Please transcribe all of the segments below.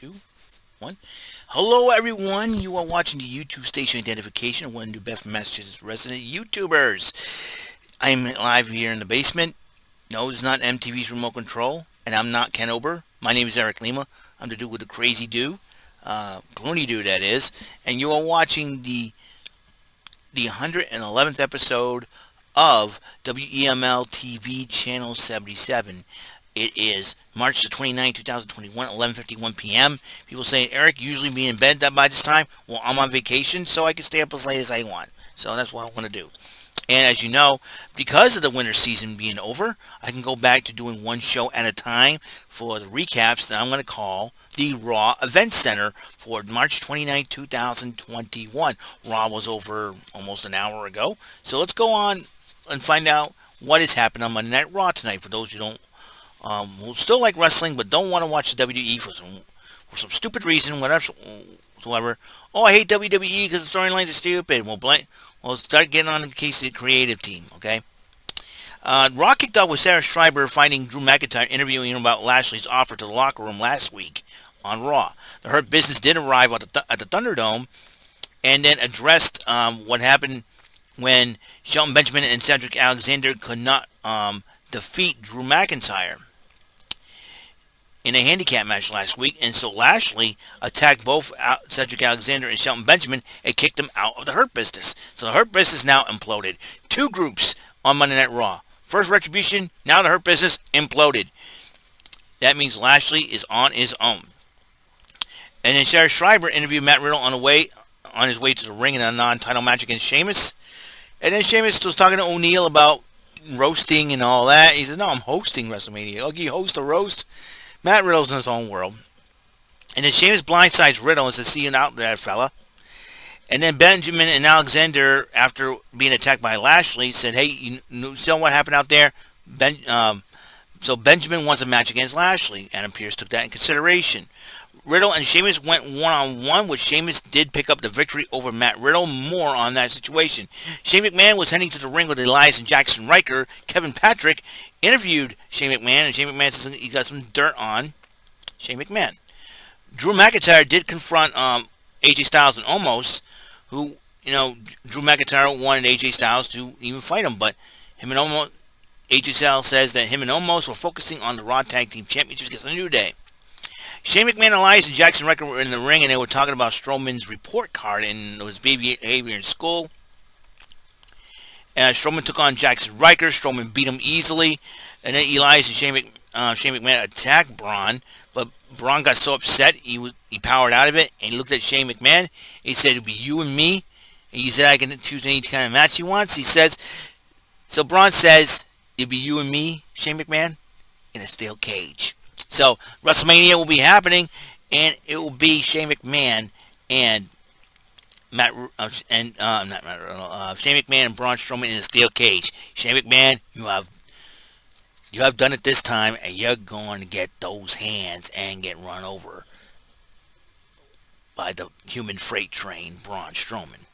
2, 1. Hello, everyone. You are watching the YouTube station identification of one of New Bedford, Massachusetts resident YouTubers. I'm live here in the basement. No, it's not MTV's remote control, and I'm not Ken Ober. My name is Eric Lima. I'm the dude with the crazy do, Clooney dude that is, and you are watching the 111th episode of WEML-TV Channel 77. It is March the 29th, 2021, 11:51 p.m. People say, Eric, usually be in bed by this time. Well, I'm on vacation, so I can stay up as late as I want. So that's what I want to do. And as you know, because of the winter season being over, I can go back to doing one show at a time for the recaps that I'm going to call the Raw Event Center for March 29th, 2021. Raw was over almost an hour ago. So let's go on and find out what has happened on Monday Night Raw tonight for those who don't who still like wrestling but don't want to watch the WWE for some stupid reason, whatsoever. Oh, I hate WWE because the storylines are stupid. We'll start getting on in the case of the creative team, okay? Raw kicked off with Sarah Schreiber finding Drew McIntyre interviewing him about Lashley's offer to the locker room last week on Raw. The Hurt Business did arrive at the Thunderdome and then addressed what happened when Shelton Benjamin and Cedric Alexander could not defeat Drew McIntyre in a handicap match last week, and so Lashley attacked both Cedric Alexander and Shelton Benjamin and kicked them out of the Hurt Business. So the Hurt Business now imploded. Two groups on Monday Night Raw. First Retribution, now the Hurt Business imploded. That means Lashley is on his own. And then Sarah Schreiber interviewed Matt Riddle on his way to the ring in a non-title match against Sheamus. And then Sheamus was talking to O'Neal about roasting and all that. He said, no, I'm hosting WrestleMania. Oh, you host a roast? Matt Riddle's in his own world. And then Sheamus blindsides Riddle and says, see you out there, fella. And then Benjamin and Alexander, after being attacked by Lashley, said, hey, you see what happened out there? So Benjamin wants a match against Lashley. Adam Pearce took that in consideration. Riddle and Sheamus went one-on-one, which Sheamus did pick up the victory over Matt Riddle. More on that situation. Shane McMahon was heading to the ring with Elias and Jackson Riker. Kevin Patrick interviewed Shane McMahon, and Shane McMahon says he got some dirt on Shane McMahon. Drew McIntyre did confront AJ Styles and Omos, who, Drew McIntyre wanted AJ Styles to even fight him, but AJ Styles says that him and Omos were focusing on the Raw Tag Team Championships against the New Day. Shane McMahon, Elias, and Jackson Riker were in the ring, and they were talking about Strowman's report card and his behavior in school. Strowman took on Jackson Riker. Strowman beat him easily. And then Elias and Shane McMahon attacked Braun, but Braun got so upset, he powered out of it, and he looked at Shane McMahon. He said, it'll be you and me. And he said, I can choose any kind of match he wants. So Braun says, it'll be you and me, Shane McMahon, in a steel cage. So WrestleMania will be happening, and it will be Shane McMahon and Shane McMahon and Braun Strowman in a steel cage. Shane McMahon, you have done it this time, and you're going to get those hands and get run over by the human freight train, Braun Strowman.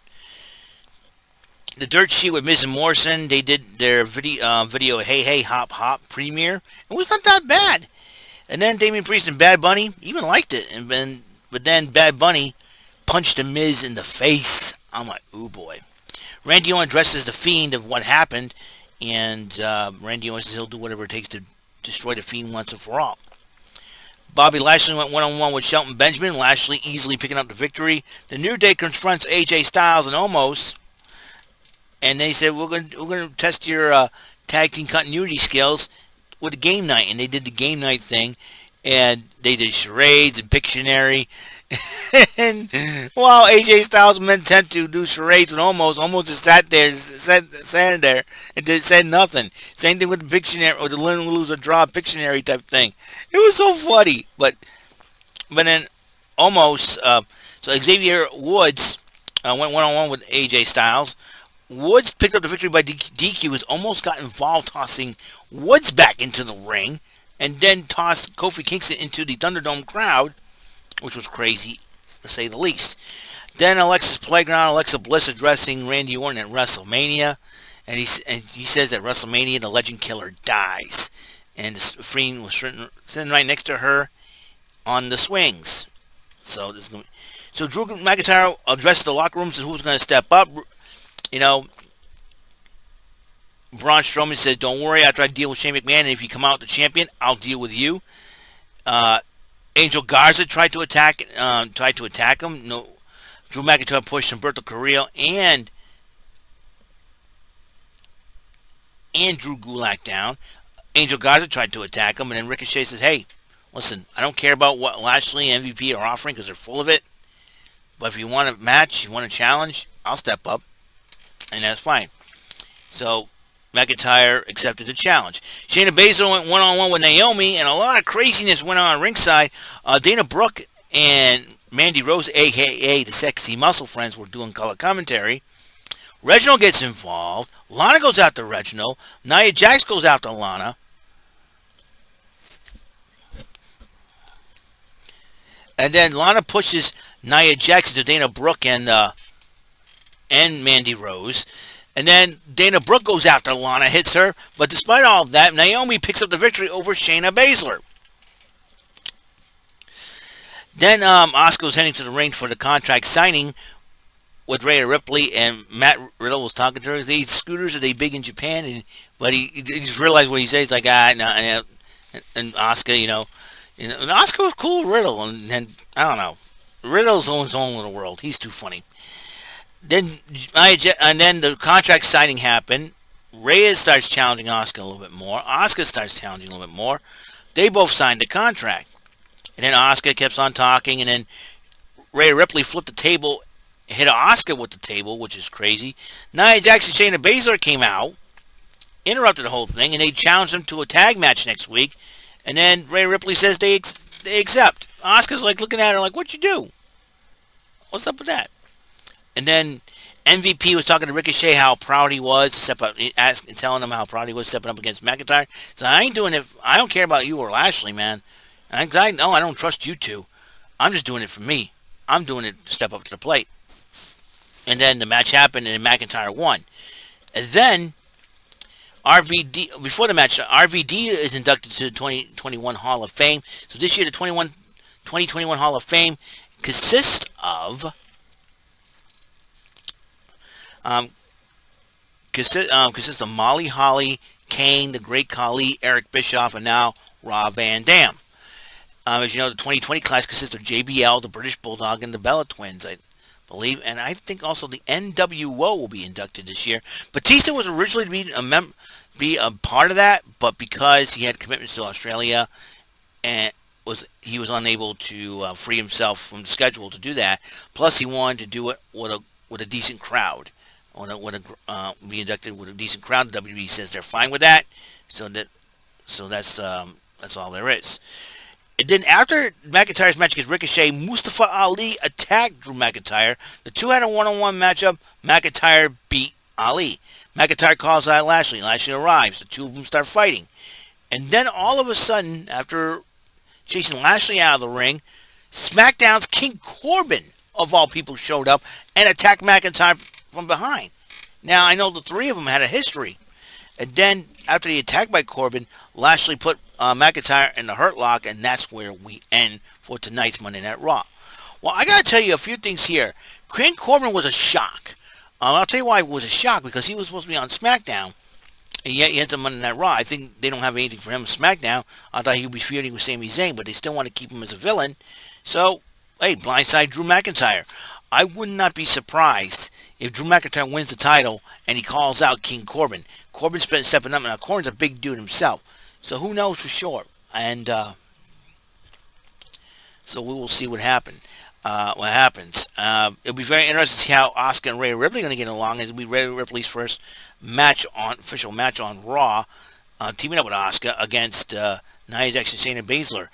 The Dirt Sheet with Miz and Morrison, they did their video Hey Hey Hop Hop premiere. It was not that bad. And then Damian Priest and Bad Bunny even liked it. But then Bad Bunny punched The Miz in the face. I'm like, ooh boy. Randy Orton addresses The Fiend of what happened. And Randy Orton says he'll do whatever it takes to destroy The Fiend once and for all. Bobby Lashley went one-on-one with Shelton Benjamin. Lashley easily picking up the victory. The New Day confronts AJ Styles and Omos. And they said, we're going to test your tag team continuity skills with a game night, and they did the game night thing, and they did charades and Pictionary, and while AJ Styles meant to do charades with almost just sat there and said nothing. Same thing with the Pictionary or the win, lose or draw Pictionary type thing. It was so funny, but then almost so Xavier Woods went one-on-one with AJ Styles. Woods picked up the victory by DQ, has almost got involved tossing Woods back into the ring, and then tossed Kofi Kingston into the Thunderdome crowd, which was crazy, to say the least. Then Alexa's Playground, Alexa Bliss addressing Randy Orton at WrestleMania, and he says at WrestleMania the Legend Killer dies, and the Fiend was sitting right next to her on the swings. So this is gonna be, so Drew McIntyre addresses the locker room, says who's going to step up. You know, Braun Strowman says, "Don't worry, after I deal with Shane McMahon, and if you come out the champion, I'll deal with you." Uh, Angel Garza tried to attack him. No, Drew McIntyre pushed Humberto Carrillo and Drew Gulak down. Angel Garza tried to attack him, and then Ricochet says, "Hey, listen, I don't care about what Lashley and MVP are offering because they're full of it. But if you want a match, you want a challenge, I'll step up, and that's fine." So McIntyre accepted the challenge. Shayna Baszler went one-on-one with Naomi, and a lot of craziness went on ringside. Dana Brooke and Mandy Rose, a.k.a. the Sexy Muscle Friends, were doing color commentary. Reginald gets involved. Lana goes after Reginald. Nia Jax goes after Lana. And then Lana pushes Nia Jax into Dana Brooke and Mandy Rose. And then Dana Brooke goes after Lana, hits her. But despite all of that, Naomi picks up the victory over Shayna Baszler. Then Asuka was heading to the ring for the contract signing with Rhea Ripley, and Matt Riddle was talking to her. These scooters, are they big in Japan? But he just realized what he says, like, no. And Asuka, and Asuka was cool with Riddle, and I don't know. Riddle's on his own little world. He's too funny. Then the contract signing happened. Rhea starts challenging Asuka a little bit more. Asuka starts challenging a little bit more. They both signed the contract. And then Asuka keeps on talking, and then Rhea Ripley flipped the table, hit Asuka with the table, which is crazy. Nia Jax and Shayna Baszler came out, interrupted the whole thing, and they challenged them to a tag match next week. And then Rhea Ripley says they accept. Asuka's like looking at her like, "What'd you do? What's up with that?" And then MVP was talking to Ricochet how proud he was to step up, telling him how proud he was stepping up against McIntyre. So I ain't doing it. I don't care about you or Lashley, man. I know I don't trust you two. I'm just doing it for me. I'm doing it to step up to the plate. And then the match happened, and McIntyre won. And then before the match, RVD is inducted to the 2021 Hall of Fame. So this year, the 2021 Hall of Fame consists of Molly Holly, Kane, the Great Khali, Eric Bischoff, and now Rob Van Dam. As you know, the 2020 class consists of JBL, the British Bulldog, and the Bella Twins, I believe. And I think also the NWO will be inducted this year. Batista was originally to be a part of that, but because he had commitments to Australia and he was unable to free himself from the schedule to do that. Plus, he wanted to do it with a decent crowd. Be inducted with a decent crowd. The WWE says they're fine with that. So that's all there is. And then after McIntyre's match against Ricochet, Mustafa Ali attacked Drew McIntyre. The two had a one-on-one matchup. McIntyre beat Ali. McIntyre calls out Lashley. Lashley arrives. The two of them start fighting. And then all of a sudden, after chasing Lashley out of the ring, SmackDown's King Corbin, of all people, showed up and attacked McIntyre from behind. Now, I know the three of them had a history. And then, after the attack by Corbin, Lashley put McIntyre in the Hurt Lock, and that's where we end for tonight's Monday Night Raw. Well, I got to tell you a few things here. King Corbin was a shock. I'll tell you why it was a shock, because he was supposed to be on SmackDown, and yet he ends up Monday Night Raw. I think they don't have anything for him on SmackDown. I thought he would be feuding with Sami Zayn, but they still want to keep him as a villain. So, hey, blindside Drew McIntyre. I would not be surprised if Drew McIntyre wins the title and he calls out King Corbin. Corbin's been stepping up, and now Corbin's a big dude himself. So who knows for sure? And so we will see what happens. It'll be very interesting to see how Asuka and Rhea Ripley are going to get along. It'll be Rhea Ripley's first official match on Raw, teaming up with Asuka against Nia Jax and Shayna Baszler.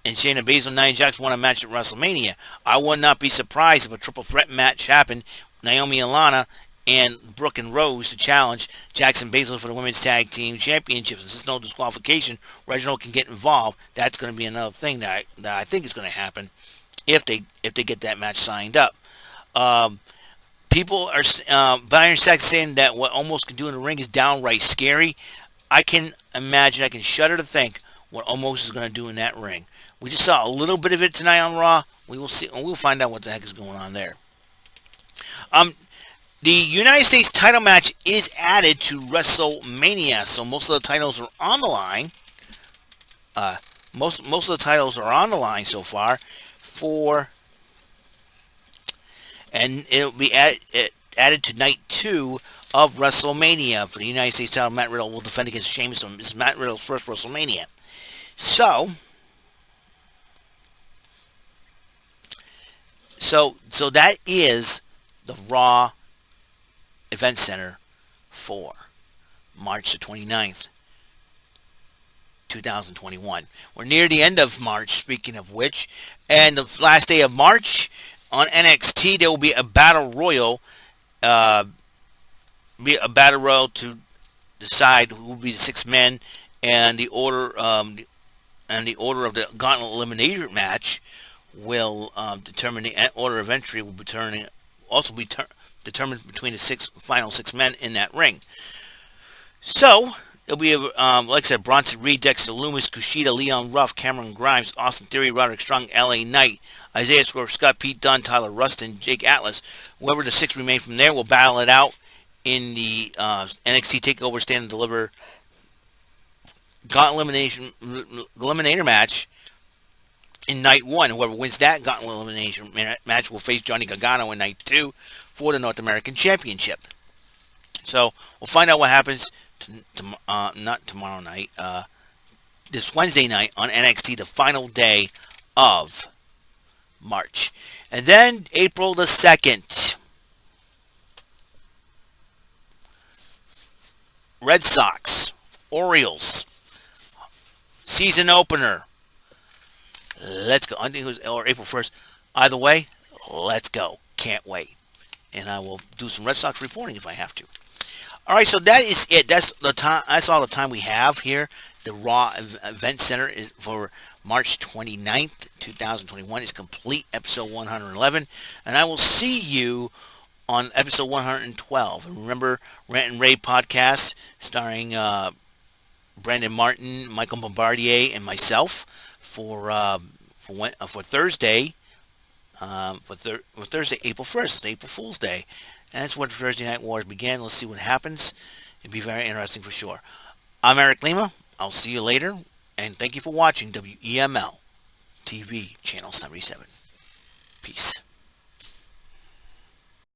And Shayna Baszler and Nia Jax won a match at WrestleMania. I would not be surprised if a triple threat match happened. Naomi and Lana and Brooke and Rose to challenge Jax and Baszler for the Women's Tag Team Championships. Since there's no disqualification, Reginald can get involved. That's going to be another thing that I think is going to happen if they get that match signed up. People are Byron Sax saying that what Omos can do in the ring is downright scary. I can shudder to think what Omos is going to do in that ring. We just saw a little bit of it tonight on Raw. We will see. We'll find out what the heck is going on there. Um, the United States title match is added to WrestleMania, so most of the titles are on the line. Most of the titles are on the line so far, and it'll be added to night 2 of WrestleMania for the United States title. Matt Riddle will defend against Sheamus. This is Matt Riddle's first WrestleMania. So that is the Raw Event Center for March the 29th, 2021. We're near the end of March, speaking of which, and the last day of March on NXT, there will be a battle royal, to decide who will be the 6 men, and the order of the Gauntlet Elimination match will determine the order of entry. Will be determined between the final 6 men in that ring. So it'll be like I said, Bronson Reed, Dexter Loomis, Kushida, Leon Ruff, Cameron Grimes, Austin Theory, Roderick Strong, L.A. Knight, Isaiah Swerve Scott, Pete Dunne, Tyler Rustin, Jake Atlas. Whoever the 6 remain from there will battle it out in the NXT Takeover Stand and Deliver Gauntlet Eliminator match in night 1. Whoever wins that Gauntlet Elimination match will face Johnny Gargano in night 2 for the North American Championship. So we'll find out what happens not tomorrow night, this Wednesday night on NXT, the final day of March. And then April the 2nd, Red Sox, Orioles, season opener. Let's go. I think it was April 1st. Either way, let's go. Can't wait. And I will do some Red Sox reporting if I have to. All right, so that is it. That's the time. That's all the time we have here. The Raw Event Center is for March 29th, 2021 is complete, episode 111. And I will see you on episode 112. And remember, Rant and Rave podcast starring Brandon Martin, Michael Bombardier, and myself for Thursday. For Thursday, April 1st. It's April Fool's Day. And that's when Thursday Night Wars began. Let's see what happens. It'll be very interesting for sure. I'm Eric Lima. I'll see you later. And thank you for watching WEML-TV, Channel 77. Peace.